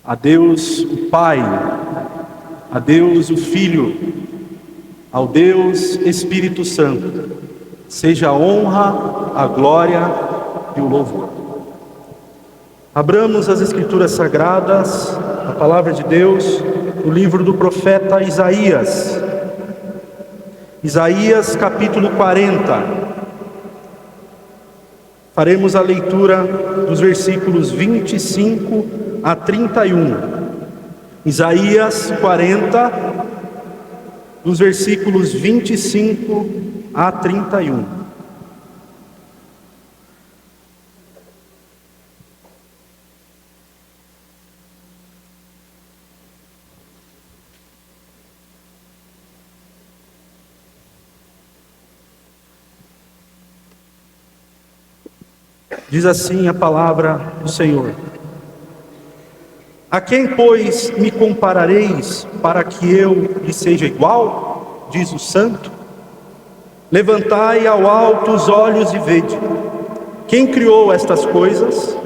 A Deus o Pai, a Deus o Filho, ao Deus Espírito Santo, seja a honra, a glória e o louvor. Abramos as Escrituras Sagradas, a Palavra de Deus, no livro do profeta Isaías. Isaías capítulo 40. Faremos a leitura dos versículos 25 a 31. Isaías 40, dos versículos 25 a 31. Diz assim a palavra do Senhor: A quem, pois, me comparareis para que eu lhe seja igual? Diz o Santo. Levantai ao alto os olhos e vede. Quem criou estas coisas?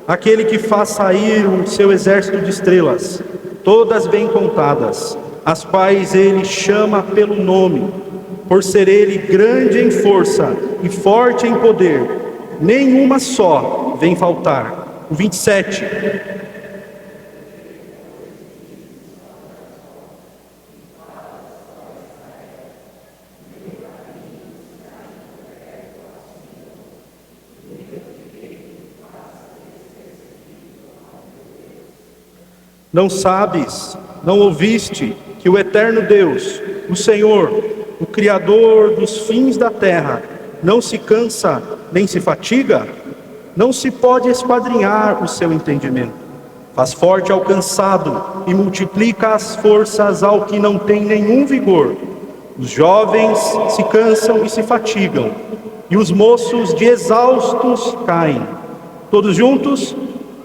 Aquele que faz sair o seu exército de estrelas, todas bem contadas, as quais ele chama pelo nome, por ser ele grande em força e forte em poder. Nenhuma só vem faltar. O 27. Não sabes, não ouviste que o eterno Deus, o Senhor, o Criador dos fins da terra, não se cansa nem se fatiga? Não se pode esquadrinhar o seu entendimento. Faz forte ao cansado e multiplica as forças ao que não tem nenhum vigor. Os jovens se cansam e se fatigam, e os moços de exaustos caem. Todos juntos?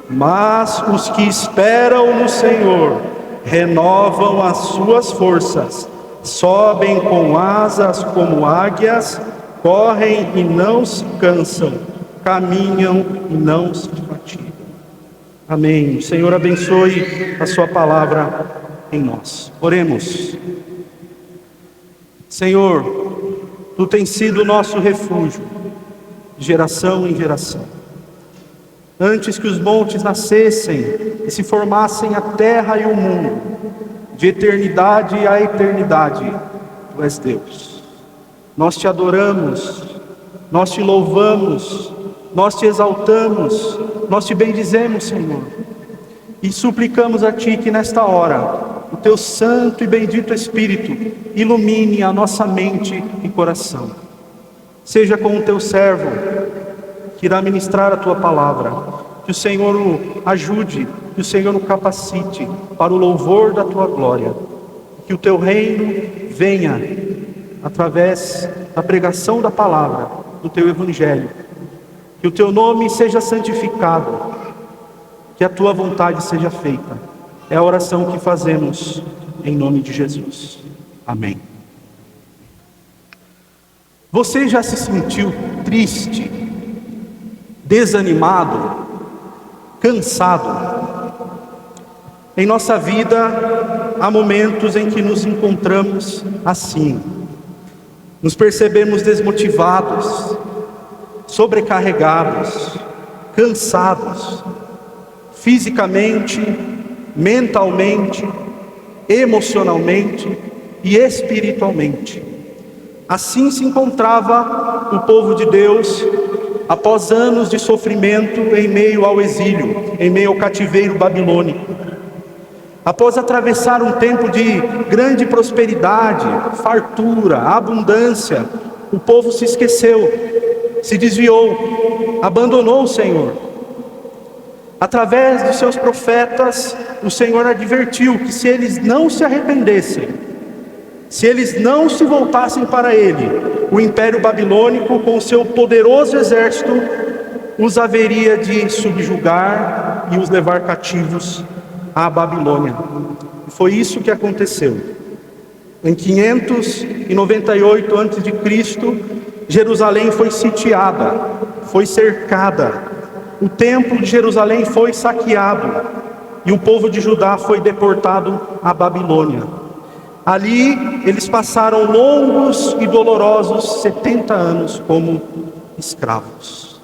Mas os que esperam no Senhor renovam as suas forças, sobem com asas como águias, correm e não se cansam, caminham e não se fatigam. Amém. O Senhor abençoe a sua palavra em nós. Oremos. Senhor, Tu tens sido o nosso refúgio, de geração em geração. Antes que os montes nascessem e se formassem a terra e o mundo, de eternidade a eternidade, Tu és Deus. Nós Te adoramos, nós Te louvamos, nós Te exaltamos, nós Te bendizemos, Senhor. E suplicamos a Ti que nesta hora, o Teu santo e bendito Espírito ilumine a nossa mente e coração. Seja com o Teu servo, que irá ministrar a Tua palavra. Que o Senhor o ajude, que o Senhor o capacite para o louvor da Tua glória. Que o Teu reino venha através da pregação da palavra, do Teu Evangelho. Que o Teu nome seja santificado, que a Tua vontade seja feita. É a oração que fazemos em nome de Jesus. Amém. Você já se sentiu triste, desanimado, cansado? Em nossa vida, há momentos em que nos encontramos assim. Nos percebemos desmotivados, sobrecarregados, cansados, fisicamente, mentalmente, emocionalmente e espiritualmente. Assim se encontrava o povo de Deus após anos de sofrimento em meio ao exílio, em meio ao cativeiro babilônico. Após atravessar um tempo de grande prosperidade, fartura, abundância, o povo se esqueceu, se desviou, abandonou o Senhor. Através dos seus profetas, o Senhor advertiu que se eles não se arrependessem, se eles não se voltassem para Ele, o Império Babilônico, com o seu poderoso exército, os haveria de subjugar e os levar cativos à Babilônia. E foi isso que aconteceu. Em 598 a.C., Jerusalém foi sitiada, foi cercada. O templo de Jerusalém foi saqueado. e o povo de Judá foi deportado à Babilônia. Ali eles passaram longos e dolorosos 70 anos como escravos.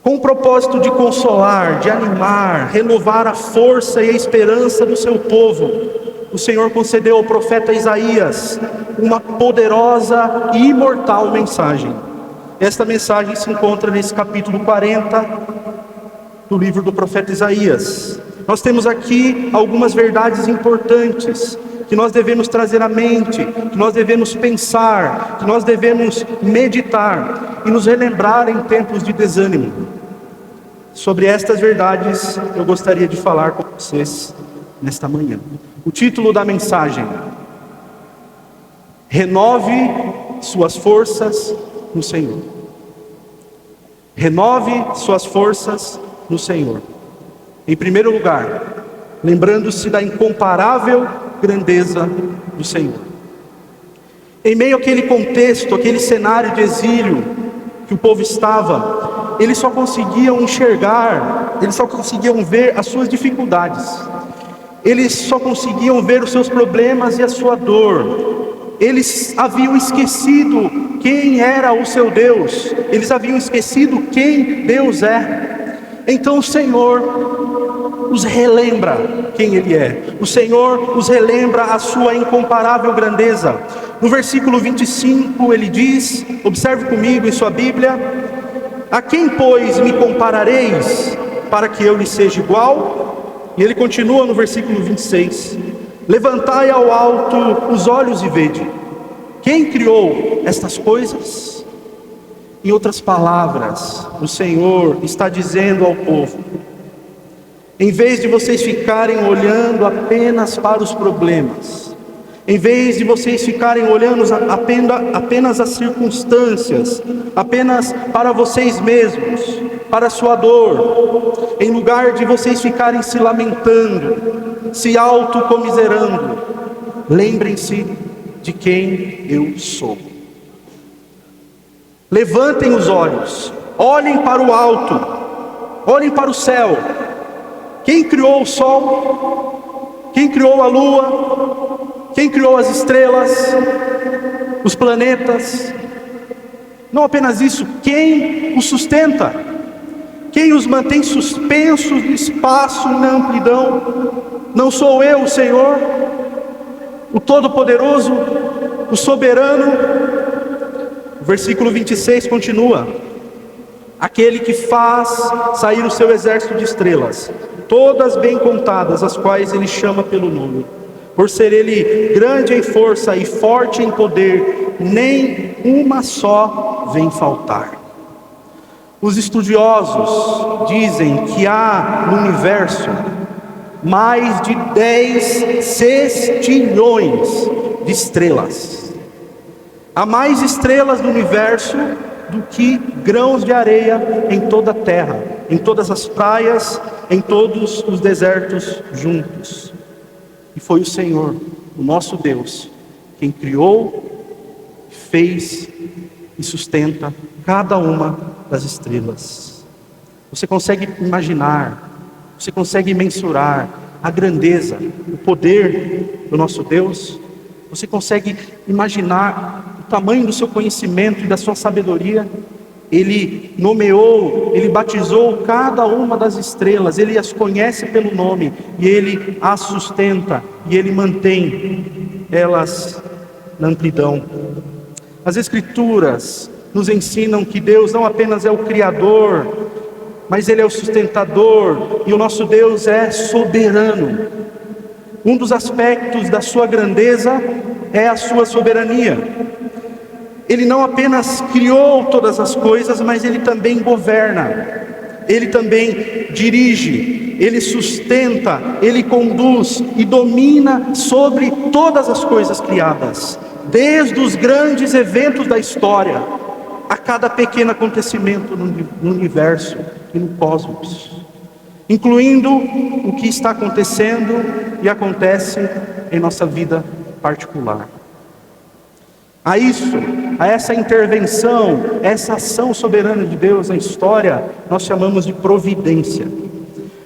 Com o propósito de consolar, de animar, renovar a força e a esperança do seu povo, o Senhor concedeu ao profeta Isaías uma poderosa e imortal mensagem. Esta mensagem se encontra nesse capítulo 40 do livro do profeta Isaías. Nós temos aqui algumas verdades importantes que nós devemos trazer à mente, que nós devemos pensar, que nós devemos meditar e nos relembrar em tempos de desânimo. Sobre estas verdades eu gostaria de falar com vocês nesta manhã. O título da mensagem: renove suas forças no Senhor. Renove suas forças no Senhor. Em primeiro lugar, lembrando-se da incomparável grandeza do Senhor. Em meio àquele contexto, aquele cenário de exílio que o povo estava, eles só conseguiam enxergar, eles só conseguiam ver as suas dificuldades, eles só conseguiam ver os seus problemas e a sua dor. Eles haviam esquecido quem era o seu Deus, eles haviam esquecido quem Deus é. Então o Senhor os relembra quem Ele é. O Senhor os relembra a sua incomparável grandeza. No versículo 25 ele diz, observe comigo em sua Bíblia: a quem, pois, me comparareis para que eu lhe seja igual? E ele continua no versículo 26: levantai ao alto os olhos e vede, quem criou estas coisas? Em outras palavras, o Senhor está dizendo ao povo: em vez de vocês ficarem olhando apenas para os problemas, em vez de vocês ficarem olhando apenas as circunstâncias, apenas para vocês mesmos, para a sua dor, em lugar de vocês ficarem se lamentando, se autocomiserando, lembrem-se de quem eu sou. Levantem os olhos, olhem para o alto, olhem para o céu. Quem criou o sol? Quem criou a lua? Quem criou as estrelas? Os planetas? Não apenas isso, quem os sustenta? Quem os mantém suspensos no espaço, na amplidão? Não sou eu, o Senhor, o Todo-Poderoso, o Soberano? O versículo 26 continua: aquele que faz sair o seu exército de estrelas, todas bem contadas, as quais ele chama pelo nome. Por ser ele grande em força e forte em poder, nem uma só vem faltar. Os estudiosos dizem que há no universo mais de 10 sextilhões de estrelas. Há mais estrelas no universo do que grãos de areia em toda a terra, em todas as praias, em todos os desertos juntos. E foi o Senhor, o nosso Deus, quem criou, fez e sustenta cada uma das estrelas. Você consegue imaginar, você consegue mensurar a grandeza, o poder do nosso Deus? Você consegue imaginar o tamanho do seu conhecimento e da sua sabedoria? Ele nomeou, ele batizou cada uma das estrelas, ele as conhece pelo nome, e ele as sustenta, e ele mantém elas na amplidão. As Escrituras nos ensinam que Deus não apenas é o Criador, mas Ele é o sustentador, e o nosso Deus é soberano. Um dos aspectos da sua grandeza é a sua soberania. Ele não apenas criou todas as coisas, mas Ele também governa, Ele também dirige, Ele sustenta, Ele conduz e domina sobre todas as coisas criadas, desde os grandes eventos da história, a cada pequeno acontecimento no universo e no cosmos, incluindo o que está acontecendo e acontece em nossa vida particular. A essa intervenção, essa ação soberana de Deus na história, nós chamamos de providência.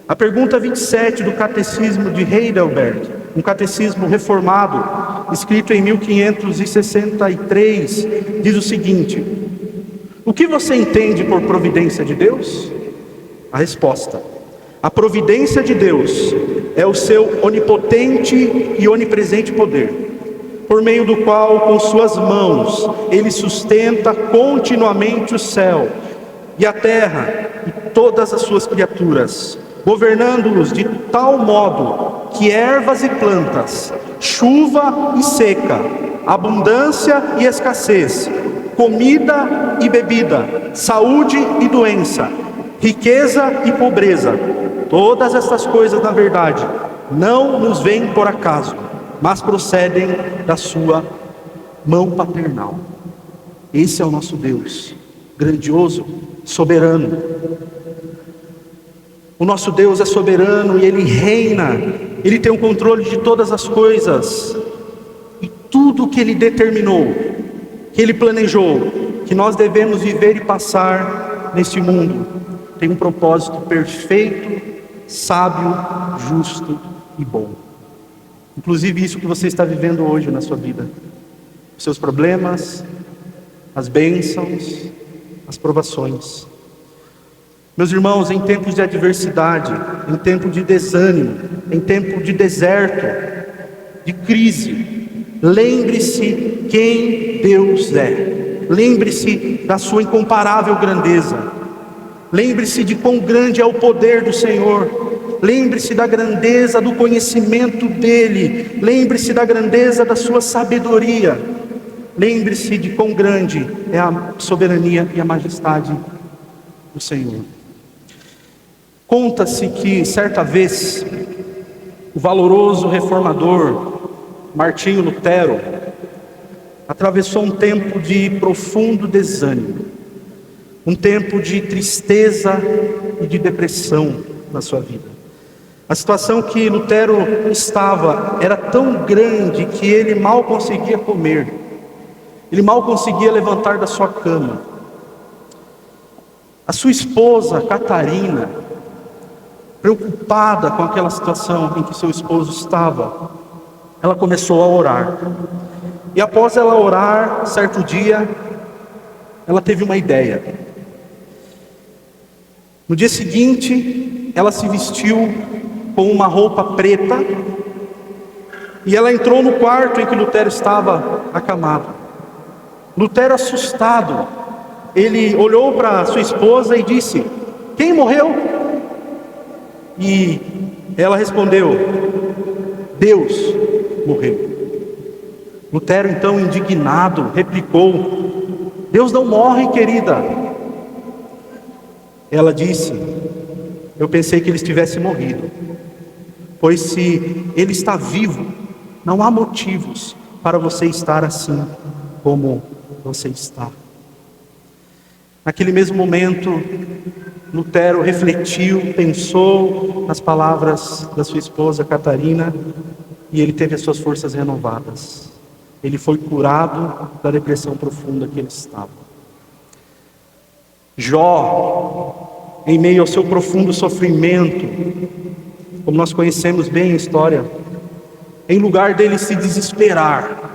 A pergunta 27 do Catecismo de Heidelberg, um catecismo reformado, escrito em 1563, diz o seguinte: o que você entende por providência de Deus? A resposta: a providência de Deus é o seu onipotente e onipresente poder, por meio do qual, com suas mãos, Ele sustenta continuamente o céu e a terra e todas as suas criaturas, governando-os de tal modo que ervas e plantas, chuva e seca, abundância e escassez, comida e bebida, saúde e doença, riqueza e pobreza, todas estas coisas, na verdade, não nos vêm por acaso, mas procedem da sua mão paternal. Esse é o nosso Deus, grandioso, soberano. O nosso Deus é soberano e Ele reina, Ele tem o controle de todas as coisas, e tudo que Ele determinou, que Ele planejou, que nós devemos viver e passar neste mundo, tem um propósito perfeito, sábio, justo e bom. Inclusive isso que você está vivendo hoje na sua vida, os seus problemas, as bênçãos, as provações. Meus irmãos, em tempos de adversidade, em tempo de desânimo, em tempo de deserto, de crise, lembre-se quem Deus é. Lembre-se da sua incomparável grandeza. Lembre-se de quão grande é o poder do Senhor. Lembre-se da grandeza do conhecimento dEle. Lembre-se da grandeza da sua sabedoria. Lembre-se de quão grande é a soberania e a majestade do Senhor. Conta-se que, certa vez, o valoroso reformador Martinho Lutero atravessou um tempo de profundo desânimo, um tempo de tristeza e de depressão na sua vida. A situação que Lutero estava era tão grande que ele mal conseguia comer, ele mal conseguia levantar da sua cama. A sua esposa, Catarina, preocupada com aquela situação em que seu esposo estava, ela começou a orar. E após ela orar, certo dia, ela teve uma ideia. No dia seguinte, ela se vestiu com uma roupa preta e ela entrou no quarto em que Lutero estava acamado. Lutero, assustado, ele olhou para sua esposa e disse: quem morreu? E ela respondeu: Deus morreu. Lutero, então, indignado, replicou: Deus não morre, querida. Ela disse: eu pensei que ele estivesse morrido, pois se ele está vivo, não há motivos para você estar assim como você está. Naquele mesmo momento, Lutero refletiu, pensou nas palavras da sua esposa Catarina, e ele teve as suas forças renovadas. Ele foi curado da depressão profunda que ele estava. Jó, em meio ao seu profundo sofrimento, como nós conhecemos bem a história, em lugar dele se desesperar,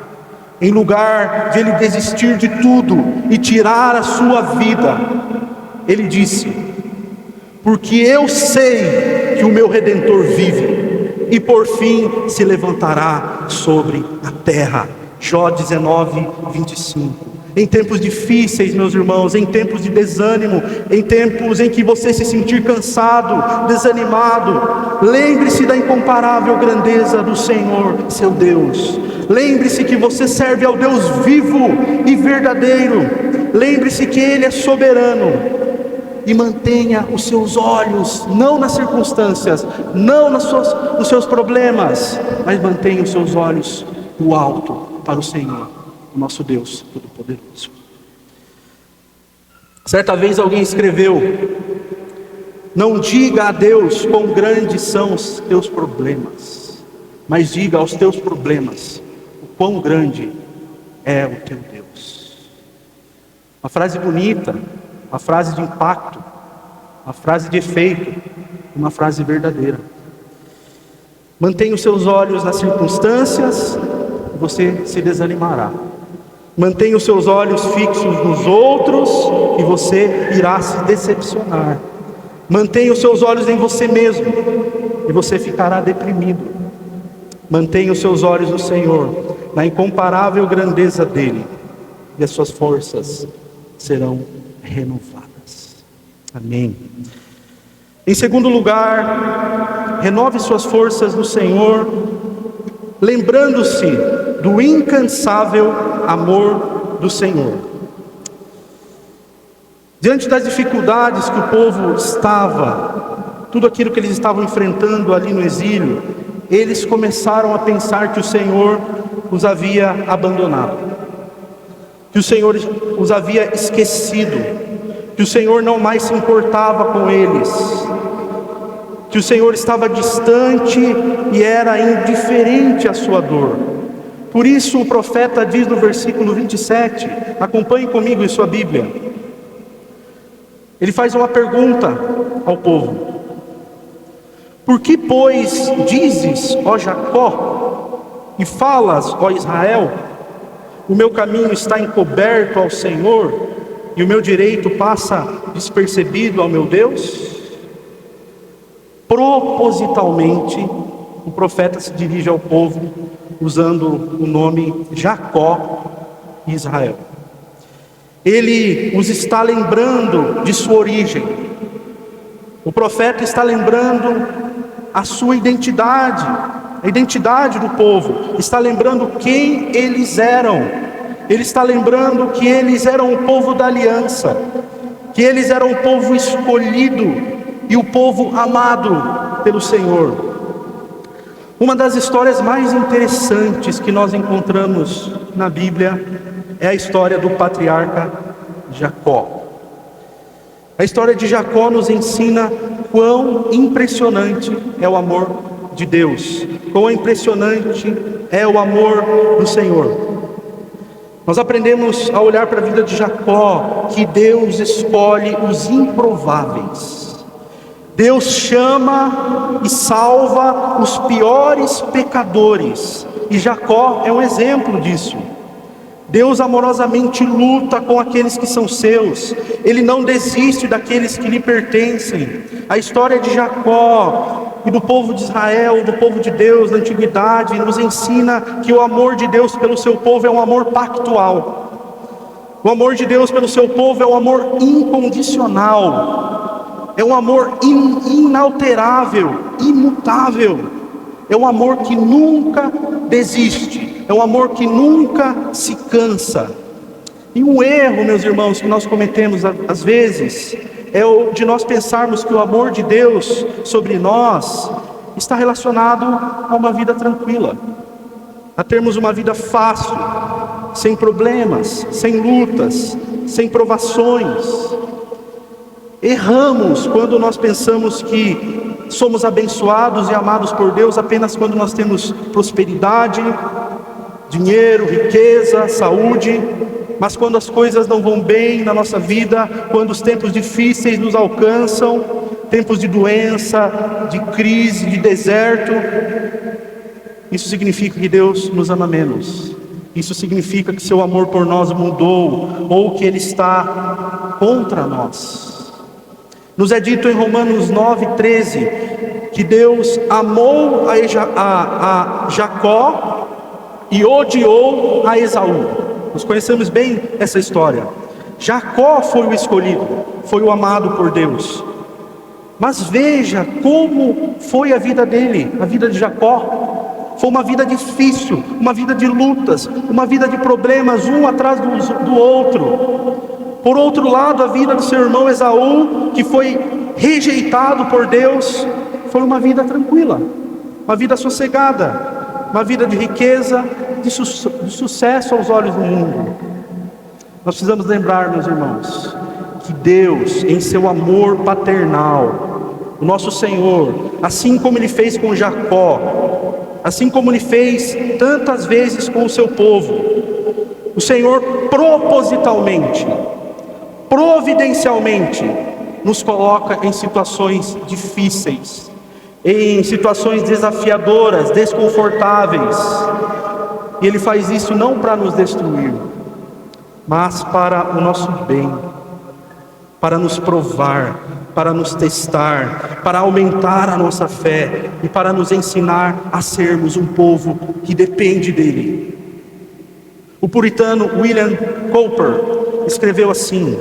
em lugar de ele desistir de tudo e tirar a sua vida, ele disse: porque eu sei que o meu Redentor vive, e por fim se levantará sobre a terra. Jó 19:25. Em tempos difíceis, meus irmãos, em tempos de desânimo, em tempos em que você se sentir cansado, desanimado, lembre-se da incomparável grandeza do Senhor, seu Deus. Lembre-se que você serve ao Deus vivo e verdadeiro. Lembre-se que Ele é soberano. E mantenha os seus olhos, não nas circunstâncias, não nos seus problemas, mas mantenha os seus olhos no alto, para o Senhor, o nosso Deus Todo-Poderoso. Certa vez alguém escreveu: não diga a Deus quão grandes são os teus problemas, mas diga aos teus problemas o quão grande é o teu Deus. Uma frase bonita, uma frase de impacto, uma frase de efeito, Uma frase verdadeira. Mantenha os seus olhos nas circunstâncias, você se desanimará. Mantenha os seus olhos fixos nos outros e você irá se decepcionar. Mantenha os seus olhos em você mesmo e você ficará deprimido. Mantenha os seus olhos no Senhor, na incomparável grandeza dele, e as suas forças serão renovadas. Amém. Em segundo lugar, renove suas forças no Senhor, lembrando-se do incansável amor do Senhor. Diante das dificuldades que o povo estava, tudo aquilo que eles estavam enfrentando ali no exílio, eles começaram a pensar que o Senhor os havia abandonado, que o Senhor os havia esquecido, que o Senhor não mais se importava com eles, que o Senhor estava distante e era indiferente à sua dor. Por isso o profeta diz no versículo 27, acompanhe comigo em sua Bíblia. Ele faz uma pergunta ao povo: por que, pois, dizes, ó Jacó, e falas, ó Israel, o meu caminho está encoberto ao Senhor, e o meu direito passa despercebido ao meu Deus? Propositalmente, o profeta se dirige ao povo usando o nome Jacó e Israel. Ele os está lembrando de sua origem. O profeta está lembrando a sua identidade, a identidade do povo. Está lembrando quem eles eram. Ele está lembrando que eles eram o povo da aliança, que eles eram o povo escolhido e o povo amado pelo Senhor. Uma das histórias mais interessantes que nós encontramos na Bíblia é a história do patriarca Jacó. A história de Jacó nos ensina quão impressionante é o amor de Deus, quão impressionante é o amor do Senhor. Nós aprendemos a olhar para a vida de Jacó que Deus escolhe os improváveis. Deus chama e salva os piores pecadores, e Jacó é um exemplo disso. Deus amorosamente luta com aqueles que são seus, Ele não desiste daqueles que lhe pertencem. A história de Jacó e do povo de Israel, do povo de Deus na antiguidade, nos ensina que o amor de Deus pelo seu povo é um amor pactual. O amor de Deus pelo seu povo é um amor incondicional. É um amor inalterável, imutável. É um amor que nunca desiste. É um amor que nunca se cansa. E um erro, meus irmãos, que nós cometemos às vezes, é o de nós pensarmos que o amor de Deus sobre nós está relacionado a uma vida tranquila, a termos uma vida fácil, sem problemas, sem lutas, sem provações. Erramos quando nós pensamos que somos abençoados e amados por Deus apenas quando nós temos prosperidade, dinheiro, riqueza, saúde. Mas quando as coisas não vão bem na nossa vida, quando os tempos difíceis nos alcançam, tempos de doença, de crise, de deserto, isso significa que Deus nos ama menos. Isso significa que seu amor por nós mudou, ou que Ele está contra nós. Nos é dito em Romanos 9:13 que Deus amou a Jacó e odiou a Esaú. Nós conhecemos bem essa história. Jacó foi o escolhido, foi o amado por Deus. Mas veja como foi a vida dele, a vida de Jacó. Foi uma vida difícil, uma vida de lutas, uma vida de problemas, um atrás do outro. Por outro lado, a vida do seu irmão Esaú, que foi rejeitado por Deus, foi uma vida tranquila, uma vida sossegada, uma vida de riqueza, de sucesso aos olhos do mundo. Nós precisamos lembrar, meus irmãos, que Deus, em seu amor paternal, o nosso Senhor, assim como Ele fez com Jacó, assim como Ele fez tantas vezes com o seu povo, o Senhor propositalmente, providencialmente, nos coloca em situações difíceis, em situações desafiadoras, desconfortáveis. E Ele faz isso não para nos destruir, mas para o nosso bem, para nos provar, para nos testar, para aumentar a nossa fé e para nos ensinar a sermos um povo que depende dEle. O puritano William Cowper escreveu assim: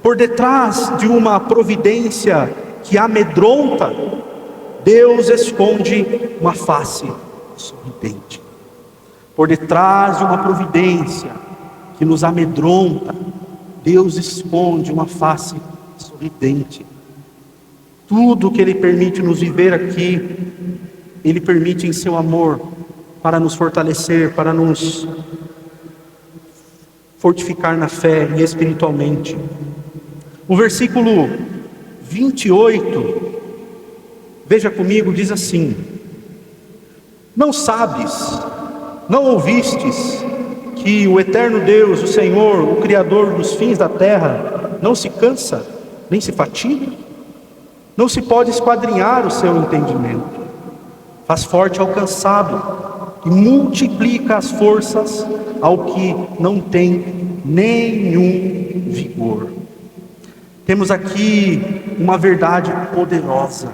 por detrás de uma providência que amedronta, Deus esconde uma face sorridente. Por detrás de uma providência que nos amedronta, Deus esconde uma face sorridente. Tudo que Ele permite nos viver aqui, Ele permite em seu amor, para nos fortalecer, para nos fortificar na fé e espiritualmente. O versículo 28, veja comigo, diz assim: não sabes, não ouvistes que o eterno Deus, o Senhor, o Criador dos fins da terra, não se cansa, nem se fatiga? Não se pode esquadrinhar o seu entendimento. Faz forte ao cansado e multiplica as forças ao que não tem nenhum vigor. Temos aqui uma verdade poderosa.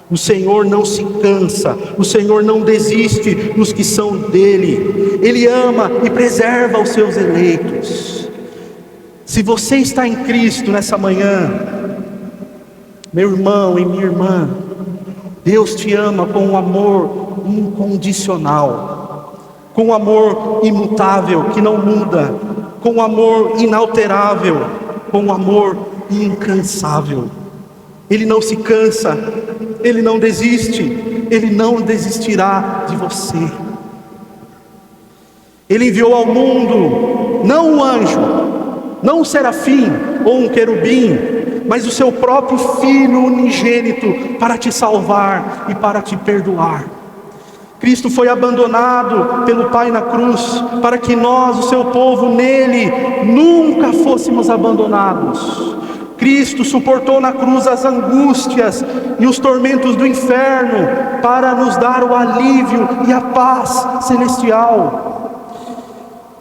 O Senhor não se cansa, o Senhor não desiste dos que são dele. Ele ama e preserva os seus eleitos. Se você está em Cristo nessa manhã, meu irmão e minha irmã, Deus te ama com um amor incondicional, com um amor imutável que não muda, com um amor inalterável, com um amor incansável. Ele não se cansa, Ele não desiste, Ele não desistirá de você. Ele enviou ao mundo não um anjo, não um serafim ou um querubim, mas o seu próprio Filho unigênito para te salvar e para te perdoar. Cristo foi abandonado pelo Pai na cruz para que nós, o seu povo, nele nunca fôssemos abandonados. Cristo suportou na cruz as angústias e os tormentos do inferno para nos dar o alívio e a paz celestial.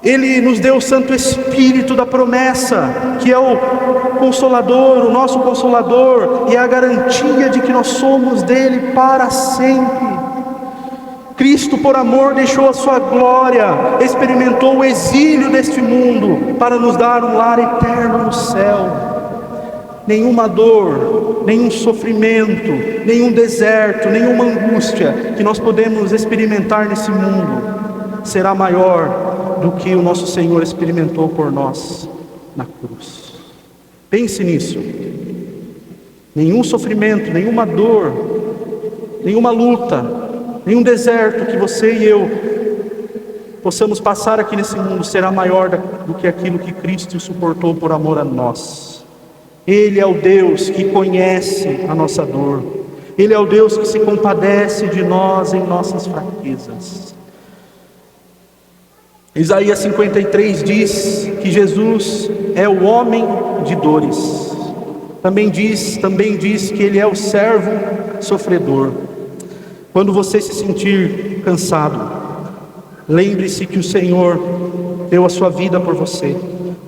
Ele nos deu o Santo Espírito da promessa, que é o Consolador, o nosso Consolador, e é a garantia de que nós somos dele para sempre. Cristo, por amor, deixou a sua glória, experimentou o exílio deste mundo para nos dar um lar eterno no céu. Nenhuma dor, nenhum sofrimento, nenhum deserto, nenhuma angústia que nós podemos experimentar nesse mundo será maior do que o nosso Senhor experimentou por nós na cruz. Pense nisso. Nenhum sofrimento, nenhuma dor, nenhuma luta, nenhum deserto que você e eu possamos passar aqui nesse mundo será maior do que aquilo que Cristo suportou por amor a nós. Ele é o Deus que conhece a nossa dor. Ele é o Deus que se compadece de nós em nossas fraquezas. Isaías 53 diz que Jesus é o homem de dores. Também diz que Ele é o servo sofredor. Quando você se sentir cansado, lembre-se que o Senhor deu a sua vida por você.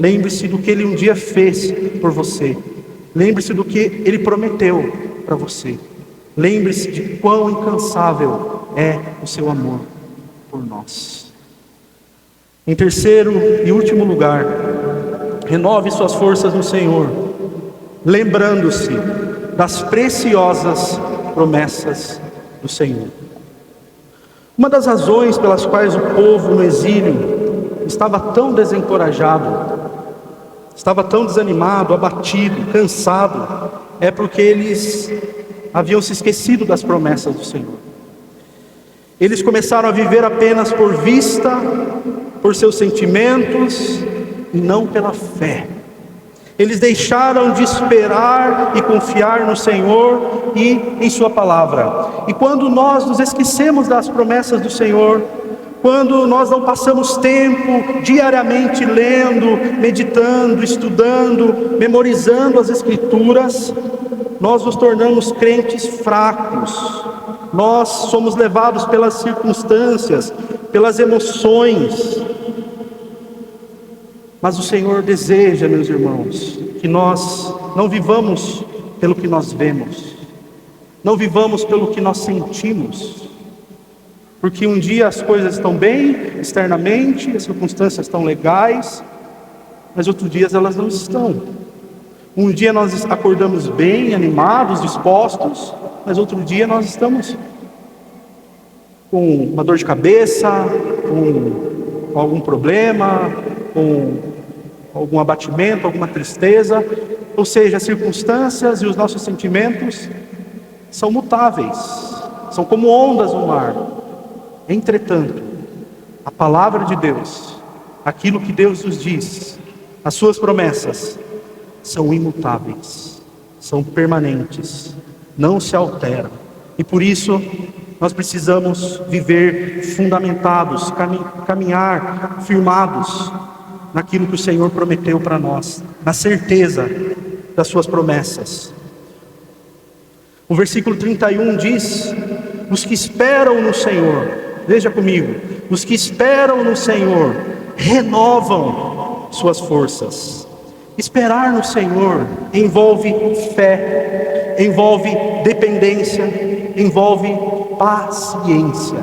Lembre-se do que Ele um dia fez por você. Lembre-se do que Ele prometeu para você. Lembre-se de quão incansável é o seu amor por nós. Em terceiro e último lugar, renove suas forças no Senhor, lembrando-se das preciosas promessas do Senhor. Uma das razões pelas quais o povo no exílio estava tão desencorajado, estava tão desanimado, abatido, cansado, é porque eles haviam se esquecido das promessas do Senhor. Eles começaram a viver apenas por vista, por seus sentimentos e não pela fé. Eles deixaram de esperar e confiar no Senhor e em sua palavra. E quando nós nos esquecemos das promessas do Senhor, quando nós não passamos tempo diariamente lendo, meditando, estudando, memorizando as Escrituras, nós nos tornamos crentes fracos. Nós somos levados pelas circunstâncias, pelas emoções. Mas o Senhor deseja, meus irmãos, que nós não vivamos pelo que nós vemos, não vivamos pelo que nós sentimos, porque um dia as coisas estão bem externamente, as circunstâncias estão legais, mas outros dias elas não estão. Um dia nós acordamos bem, animados, dispostos, mas outro dia nós estamos com uma dor de cabeça, com algum problema, com algum abatimento, alguma tristeza. Ou seja, as circunstâncias e os nossos sentimentos são mutáveis, são como ondas no mar. Entretanto, a palavra de Deus, aquilo que Deus nos diz, as suas promessas, são imutáveis, são permanentes, não se alteram. E por isso nós precisamos viver fundamentados, caminhar firmados naquilo que o Senhor prometeu para nós, na certeza das suas promessas. O versículo 31 diz: os que esperam no Senhor, veja comigo, os que esperam no Senhor renovam suas forças. Esperar no Senhor envolve fé, envolve dependência, envolve paciência.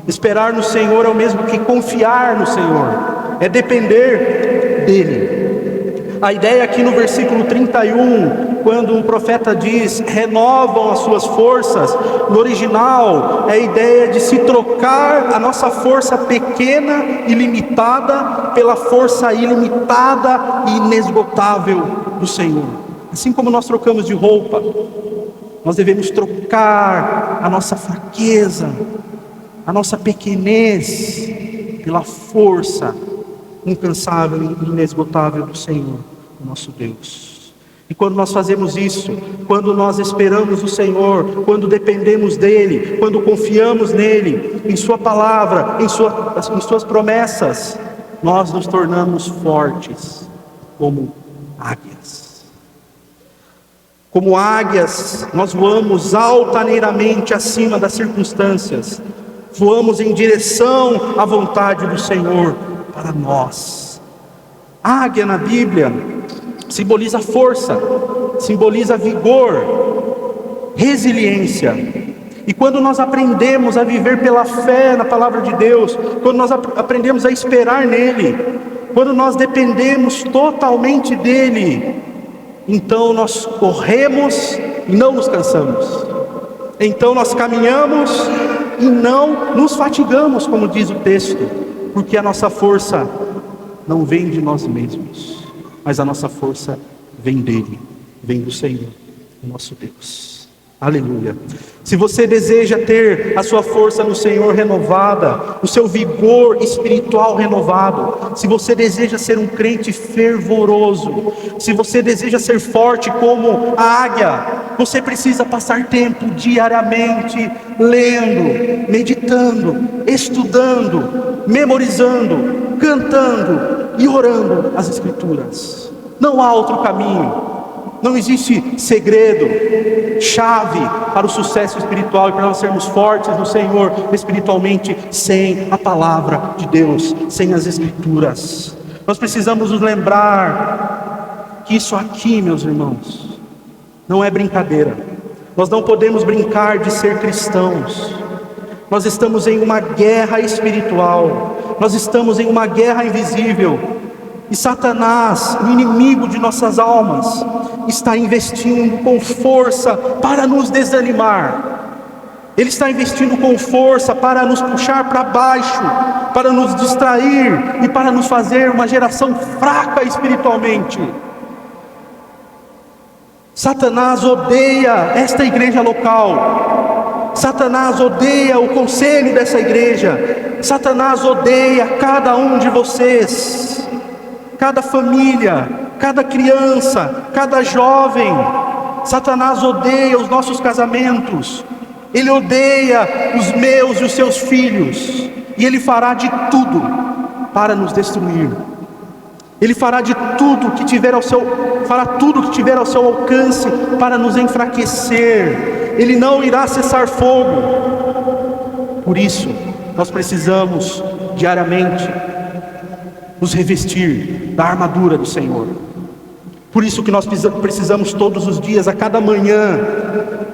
Esperar no Senhor é o mesmo que confiar no Senhor, é depender dEle. A ideia aqui no versículo 31, quando o profeta diz renovam as suas forças, no original é a ideia de se trocar a nossa força pequena e limitada pela força ilimitada e inesgotável do Senhor. Assim como nós trocamos de roupa, nós devemos trocar a nossa fraqueza, a nossa pequenez pela força incansável e inesgotável do Senhor, o nosso Deus. E quando nós fazemos isso, quando nós esperamos o Senhor, quando dependemos dEle, quando confiamos nele, em Sua palavra, em Suas promessas, nós nos tornamos fortes como águias. Como águias, nós voamos altaneiramente acima das circunstâncias, voamos em direção à vontade do Senhor para nós. Águia na Bíblia simboliza força, simboliza vigor, resiliência. E quando nós aprendemos a viver pela fé na palavra de Deus, quando nós aprendemos a esperar nele, quando nós dependemos totalmente dele, então nós corremos e não nos cansamos. Então nós caminhamos e não nos fatigamos, como diz o texto. Porque a nossa força não vem de nós mesmos, mas a nossa força vem dele, vem do Senhor, o nosso Deus. Aleluia. Se você deseja ter a sua força no Senhor renovada, o seu vigor espiritual renovado, se você deseja ser um crente fervoroso, se você deseja ser forte como a águia, você precisa passar tempo diariamente lendo, meditando, estudando, memorizando, cantando e orando as Escrituras. Não há outro caminho. Não existe segredo, chave para o sucesso espiritual e para nós sermos fortes no Senhor espiritualmente sem a palavra de Deus, sem as Escrituras. Nós precisamos nos lembrar que isso aqui, meus irmãos, não é brincadeira. Nós não podemos brincar de ser cristãos. Nós estamos em uma guerra espiritual, nós estamos em uma guerra invisível. E Satanás, o inimigo de nossas almas, está investindo com força para nos desanimar. Ele está investindo com força para nos puxar para baixo, para nos distrair e para nos fazer uma geração fraca espiritualmente. Satanás odeia esta igreja local. Satanás odeia o conselho dessa igreja. Satanás odeia cada um de vocês. Cada família, cada criança, cada jovem. Satanás odeia os nossos casamentos. Ele odeia os meus e os seus filhos. e Ele fará de tudo para nos destruir. Ele fará de tudo que tiver fará tudo que tiver ao seu alcance para nos enfraquecer. Ele não irá cessar fogo. Por isso, nós precisamos diariamente nos revestir da armadura do Senhor. Por isso que nós precisamos todos os dias, a cada manhã,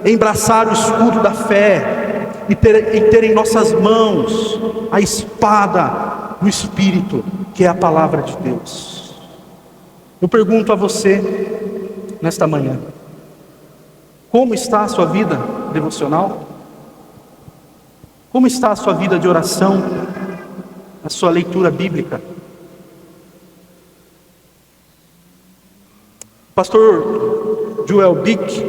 embraçar o escudo da fé e ter em nossas mãos a espada do Espírito, que é a palavra de Deus. Eu pergunto a você, nesta manhã, como está a sua vida devocional? Como está a sua vida de oração, a sua leitura bíblica? O pastor Joel Bick,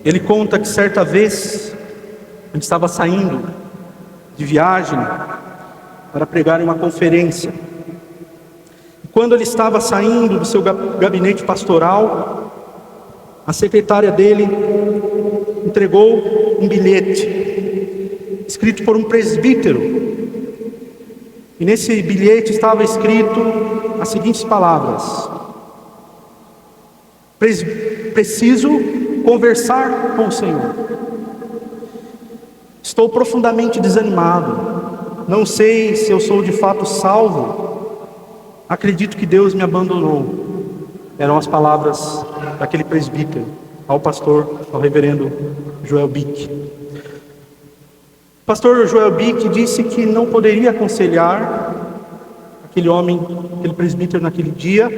ele conta que certa vez ele estava saindo de viagem para pregar em uma conferência. E quando ele estava saindo do seu gabinete pastoral, a secretária dele entregou um bilhete escrito por um presbítero. E nesse bilhete estava escrito as seguintes palavras: preciso conversar com o Senhor. Estou profundamente desanimado. Não sei se eu sou de fato salvo. Acredito que Deus me abandonou. Eram as palavras daquele presbítero ao pastor, ao reverendo Joel Bick. O pastor Joel Bick disse que não poderia aconselhar aquele homem, aquele presbítero naquele dia,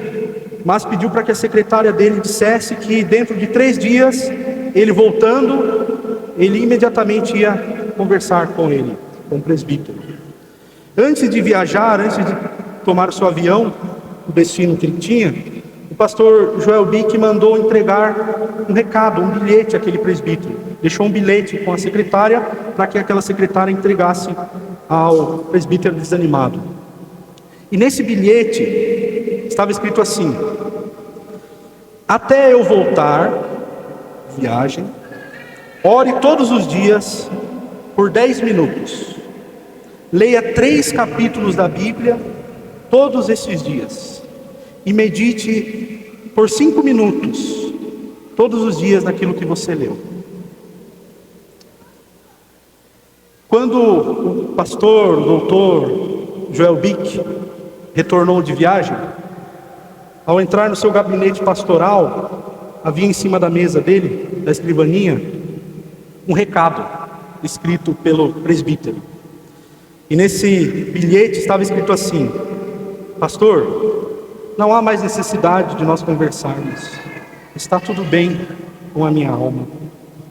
mas pediu para que a secretária dele dissesse que dentro de 3 dias, ele voltando, ele imediatamente ia conversar com ele, com o presbítero. Antes de viajar, antes de tomar o seu avião, o destino que ele tinha, o pastor Joel Bick mandou entregar um recado, um bilhete àquele presbítero. Deixou um bilhete com a secretária para que aquela secretária entregasse ao presbítero desanimado. E nesse bilhete estava escrito assim: até eu voltar, viagem, ore todos os dias por 10 minutos. Leia 3 capítulos da Bíblia todos esses dias. E medite por 5 minutos todos os dias naquilo que você leu. Quando o pastor, o doutor Joel Bick retornou de viagem, ao entrar no seu gabinete pastoral, havia em cima da mesa dele, da escrivaninha, um recado escrito pelo presbítero. E nesse bilhete estava escrito assim: pastor, não há mais necessidade de nós conversarmos. Está tudo bem com a minha alma.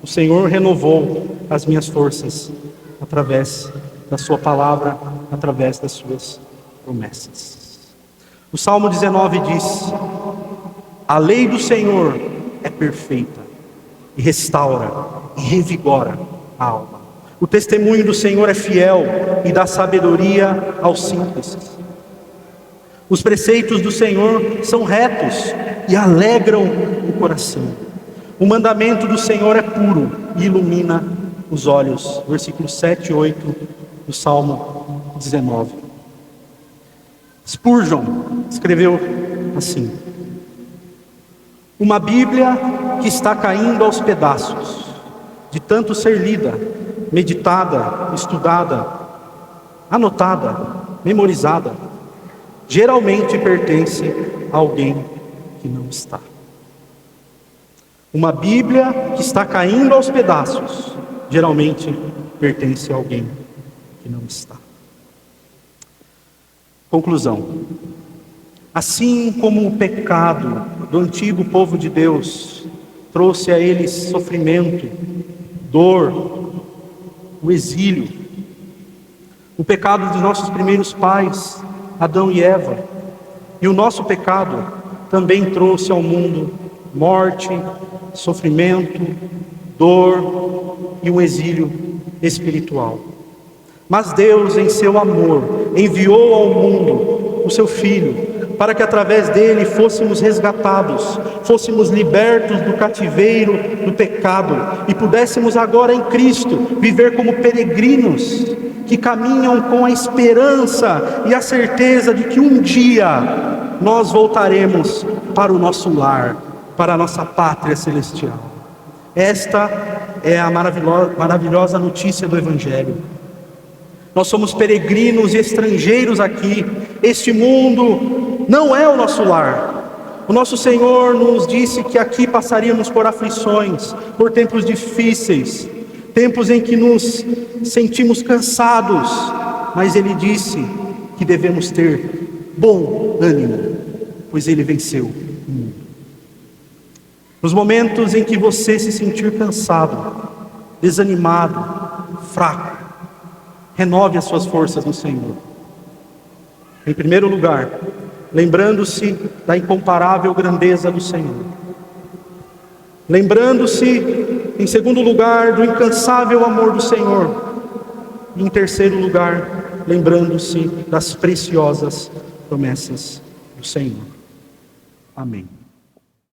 O Senhor renovou as minhas forças através da sua palavra, através das suas promessas. O Salmo 19 diz: a lei do Senhor é perfeita e restaura e revigora a alma. O testemunho do Senhor é fiel e dá sabedoria aos simples. Os preceitos do Senhor são retos e alegram o coração. O mandamento do Senhor é puro e ilumina os olhos. Versículos 7 e 8 do Salmo 19. Spurgeon escreveu assim: uma Bíblia que está caindo aos pedaços, de tanto ser lida, meditada, estudada, anotada, memorizada, geralmente pertence a alguém que não está. Uma Bíblia que está caindo aos pedaços, geralmente pertence a alguém que não está. Conclusão: assim como o pecado do antigo povo de Deus trouxe a eles sofrimento, dor, o exílio, o pecado dos nossos primeiros pais, Adão e Eva, e o nosso pecado também trouxe ao mundo morte, sofrimento, dor e um exílio espiritual. Mas Deus, em seu amor, enviou ao mundo o seu Filho, para que através dele fôssemos resgatados, fôssemos libertos do cativeiro do pecado e pudéssemos agora em Cristo viver como peregrinos que caminham com a esperança e a certeza de que um dia nós voltaremos para o nosso lar, para a nossa pátria celestial. Esta é a maravilhosa notícia do Evangelho. Nós somos peregrinos e estrangeiros aqui. Este mundo não é o nosso lar. O nosso Senhor nos disse que aqui passaríamos por aflições, por tempos difíceis, tempos em que nos sentimos cansados, mas Ele disse que devemos ter bom ânimo, pois Ele venceu o mundo. Nos momentos em que você se sentir cansado, desanimado, fraco, renove as suas forças no Senhor. Em primeiro lugar, lembrando-se da incomparável grandeza do Senhor. Lembrando-se, em segundo lugar, do incansável amor do Senhor. E em terceiro lugar, lembrando-se das preciosas promessas do Senhor. Amém.